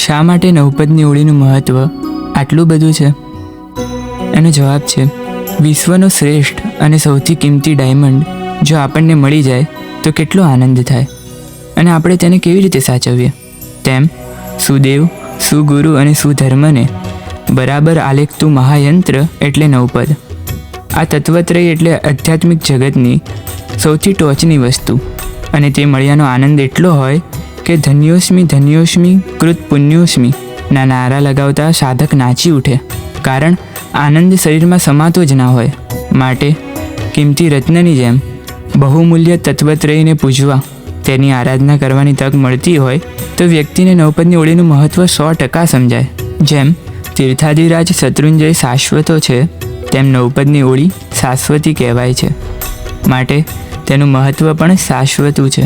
શા માટે નવપદની ઓળીનું મહત્ત્વ આટલું બધું છે? એનો જવાબ છે, વિશ્વનો શ્રેષ્ઠ અને સૌથી કિંમતી ડાયમંડ જો આપણને મળી જાય તો કેટલો આનંદ થાય, અને આપણે તેને કેવી રીતે સાચવીએ. તેમ સુદેવ, સુગુરુ અને સુધર્મને બરાબર આલેખતું મહાયંત્ર એટલે નવપદ. આ તત્વત્રય એટલે આધ્યાત્મિક જગતની સૌથી ટોચની વસ્તુ, અને તે મળ્યાનો આનંદ એટલો હોય કે ધન્યોસ્મી ધન્યોસ્મી કૃત પુણ્યોસ્મી ના નારા લગાવતા સાધક નાચી ઉઠે. કારણ આનંદ શરીરમાં સમાતો જ ના હોય. માટે કિંમતી રત્નની જેમ બહુમૂલ્ય તત્વત્રયને પૂજવા, તેની આરાધના કરવાની તક મળતી હોય તો વ્યક્તિને નવપદની ઓળીનું મહત્ત્વ 100% સમજાય. જેમ તીર્થાધિરાજ શત્રુંજય શાશ્વતો છે, તેમ નવપદની ઓળી શાશ્વતી કહેવાય છે. માટે તેનું મહત્ત્વ પણ શાશ્વતું છે.